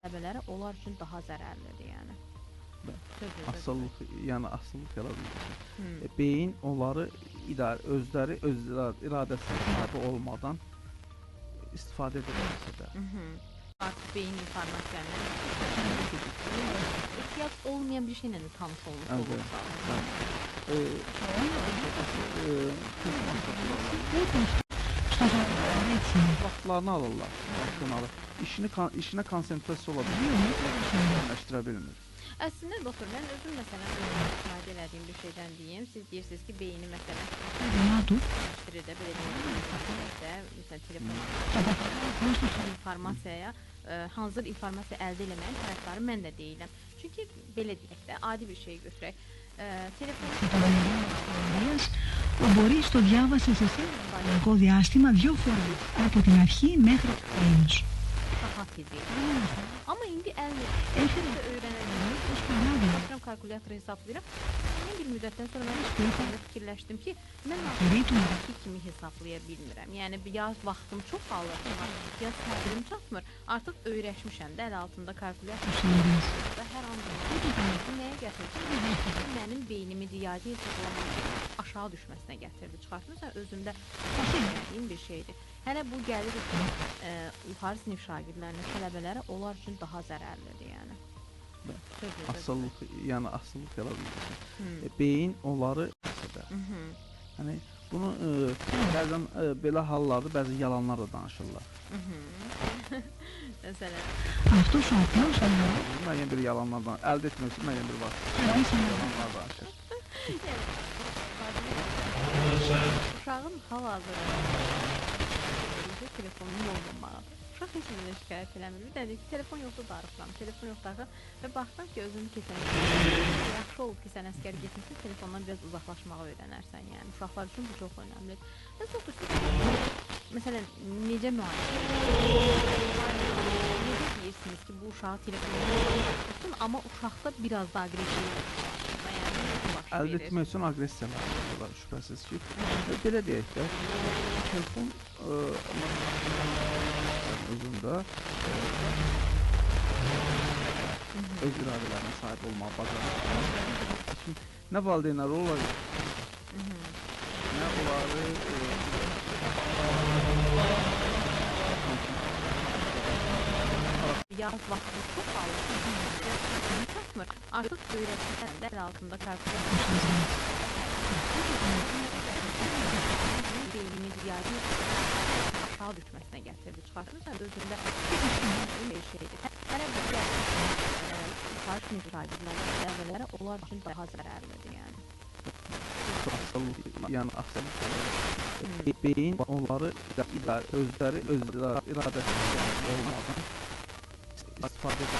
tələbələrə onlar üçün daha zərərlidir, yəni. Asılılıq, yəni asılılıq yaradılır. Hı. Beyin onları özləri öz iradəsi sahibi olmadan istifadə edə bilirsə də. Artıq beyin informasiyanı ehtiyac olmayan bir şeylə də tanış olmuş olur. Vaxtlarını alırlar, vaxtını alır. İşinə konsentrasiya ola bilmir, yerləşdirə bilmir. Əslində doktor, mən özüm məsələn istifadə elədiyim bir şeydən deyim. Siz deyirsiniz ki, beyni məsələn iştirirdə, belə deyim, məsələn telefon informasiyaya, hazır informasiya əldə eləməyin tərəfdarı mən də deyiləm. Çünki belə deyək də, adi bir şey götürək. Μπορεί στο διάβασε σε ένα διάστημα 2 φορές από την αρχή μέχρι το τέλος. Rahat edir. Amma indi əllə öyrənəcəm, kalkulyator hesablayıram. Mən bir müddətdən sonra mən fikirləşdim ki, mən artıq kimi hesablaya bilmirəm. Yəni, ya vaxtım çox alır, ya səbirim çatmır. Artıq öyrəşmişəm də, əl altında kalkulyator hər an nəyə gətirdi? Mənim beynimi riyazi hesablamaq aşağı düşməsinə gətirdi. Çıxartmırsan, özümdə bir şeydir. Hələ bu gəlir yuxarı sinif şagirdlərinə, tələbələrə onlar üçün daha zərərlidir, yəni. Asılılıq, yəni asılılıq yaradılır. Beyin onları da. Hani bunu bəzən belə hallarda bəzi yalanlar da danışırlar. Məsələn. Αυτό σου απλώς Müəyyən bir yalanlardan əldə etmək üçün müəyyən bir vaxt yalanlar danışır. Uşağın hal-hazırda telefonunun olmağı. Uşaq heç mənə şikayət eləmir. Bir dəqiq ki, telefon yoxdur darıxıram, telefon yoxdur və baxdım ki, özünü keçən yaxşı olub ki, sən əsgər getmişsin, telefondan biraz uzaqlaşmağı öyrənərsən, yəni. Uşaqlar üçün bu çox önəmlidir. Və çox məsələn, necə müayinə? Necə deyirsiniz ki, bu uşağı telefondan uzaqlaşdırsın, amma uşaqda biraz da aqressiv əldə etmək üçün aqressiyalar var, şübhəsiz ki. Belə deyək də, telefon özündə öz iradələrinə sahib olmağa bacarır. Nə valideynlər olacaq, nə onları yaz vaxtı çox alır, çatmır. Artıq öyrətməsən də əl altında kalkulyator beynimi riyazi aşağı düşməsinə gətirdi. Çıxartmırsan, özündə bir şeydir. Hələ bu yuxarı sinif şagirdlərə, onlar üçün daha zərərlidir, yəni. Yəni asılılıq. Beyin onları özləri öz iradəsi olmadan istifadə edir.